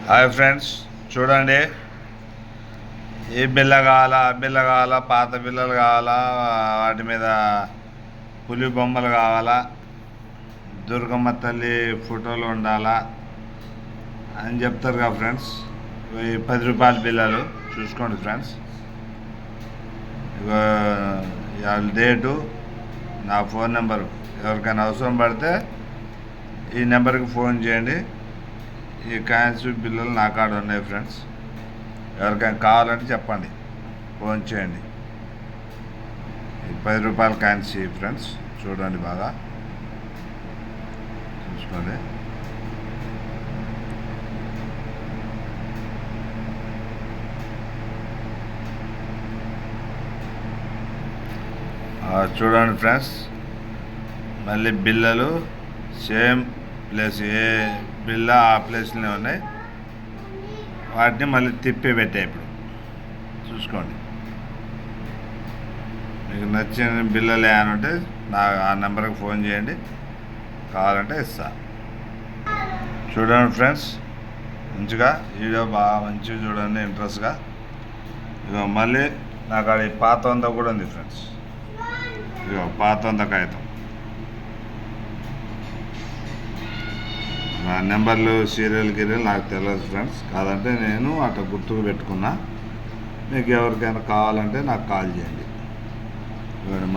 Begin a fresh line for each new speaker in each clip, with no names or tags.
Hi friends, చూడండి. ఏ బిల్ల కావాలా, ఆ బిల్ల కావాలా, పాత బిల్లలు కావాలా, వాటి మీద పులి బొమ్మలు కావాలా, దుర్గమ్మ తల్లి ఫోటోలు ఉండాలా అని చెప్తారు కదా ఫ్రెండ్స్. ఇవి 10 రూపాయల బిల్లలు చూసుకోండి ఫ్రెండ్స్. ఇవాళ డేటు, నా ఫోన్ నెంబరు. ఎవరికైనా అవసరం పడితే ఈ నెంబర్కి ఫోన్ చేయండి. ఈ కాయిన్స్ బిల్లులు నా కాడ ఉన్నాయి ఫ్రెండ్స్. ఎవరికైనా కావాలంటే చెప్పండి, ఫోన్ చేయండి. ఈ 10 రూపాయల కాయిన్స్ ఫ్రెండ్స్, చూడండి, బాగా చూసుకోండి. చూడండి ఫ్రెండ్స్, మళ్ళీ బిల్లలు సేమ్ ప్లేస్, ఏ బిల్ల ఆ ప్లేస్లోనే ఉన్నాయి. వాటిని మళ్ళీ తిప్పి పెట్టాయి. ఇప్పుడు చూసుకోండి. మీకు నచ్చిన బిల్లలు ఏమైనా ఉంటే ఆ నెంబర్కి ఫోన్ చేయండి, కావాలంటే ఇస్తా. చూడండి ఫ్రెండ్స్, మంచిగా వీడియో బాగా మంచిగా చూడండి, ఇంట్రెస్ట్గా. ఇదిగో మళ్ళీ నాకు అది పాత వంద కూడా ఉంది ఫ్రెండ్స్. ఇదిగో పాత వంద కాగితం. నా నెంబర్లు సీరియల్ నాకు తెలియదు ఫ్రెండ్స్. కాదంటే నేను అట్లా గుర్తుకు పెట్టుకున్నా. మీకు ఎవరికైనా కావాలంటే నాకు కాల్ చేయండి.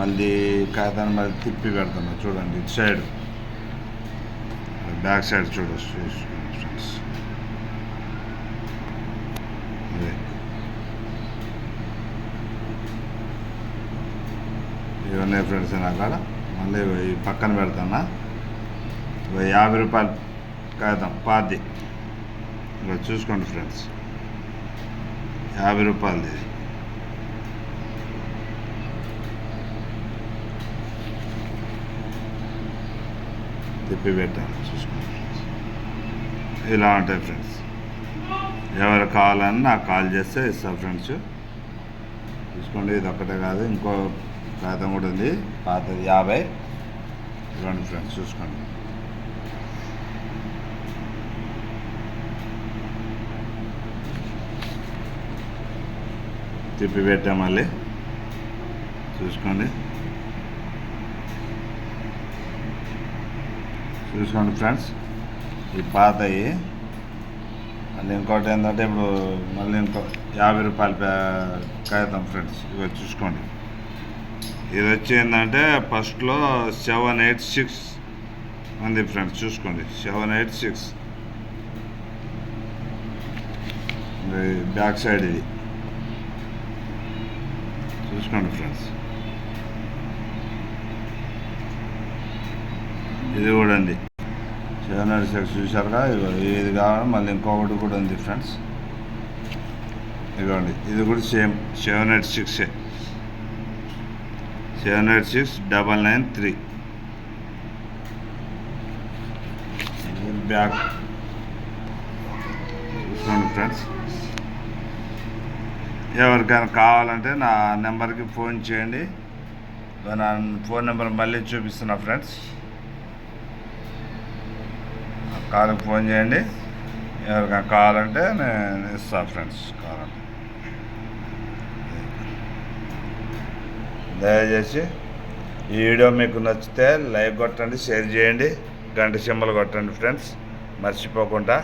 మళ్ళీ కాగితాన్ని మళ్ళీ తిప్పి పెడుతున్నా. చూడండి, ఇటు సైడ్ బ్యాక్ సైడ్ చూడొచ్చు ఫ్రెండ్స్. అదే ఇవన్నీ ఫ్రెండ్స్ నా కాడ. మళ్ళీ ఈ పక్కన పెడతానా. 50 రూపాయలు కాగితం పాది. ఇలా చూసుకోండి ఫ్రెండ్స్, 50 రూపాయలది. తిప్పి పెట్టాను, చూసుకోండి ఫ్రెండ్స్. ఇలా ఉంటాయి ఫ్రెండ్స్. ఎవరు కావాలని నాకు కాల్ చేస్తే ఇస్తా ఫ్రెండ్స్. చూసుకోండి, ఇది ఒక్కటే కాదు, ఇంకో కాగితం కూడా ఉంది పాతది, 50. ఇవ్వండి ఫ్రెండ్స్, చూసుకోండి. తిప్పి పెట్టా మళ్ళీ, చూసుకోండి. చూసుకోండి ఫ్రెండ్స్, ఈ పాతవి. మళ్ళీ ఇంకోటి ఏంటంటే ఇప్పుడు మళ్ళీ ఇంకో 50 రూపాయల కాగితం ఫ్రెండ్స్. ఇవి చూసుకోండి. ఇది వచ్చి ఏంటంటే ఫస్ట్లో 786 ఉంది ఫ్రెండ్స్. చూసుకోండి, 786 బ్యాక్ సైడ్ ఇది. చూసుకోండి ఫ్రెండ్స్, ఇది కూడా ఉంది 786. చూసారుగా, ఇది కావాలి. మళ్ళీ ఇంకొకటి కూడా ఉంది ఫ్రెండ్స్. ఇదిగోండి, ఇది కూడా సేమ్ 786, 786,993 బ్యాక్. చూసుకోండి ఫ్రెండ్స్, ఎవరికైనా కావాలంటే నా నెంబర్కి ఫోన్ చేయండి. నా ఫోన్ నెంబర్ మళ్ళీ చూపిస్తున్నా ఫ్రెండ్స్. కాల్కి ఫోన్ చేయండి. ఎవరికైనా కావాలంటే నేను ఇస్తాను ఫ్రెండ్స్. కావాలంటే దయచేసి ఈ వీడియో మీకు నచ్చితే లైక్ కొట్టండి, షేర్ చేయండి, గంట సింబల్ కొట్టండి ఫ్రెండ్స్, మర్చిపోకుండా.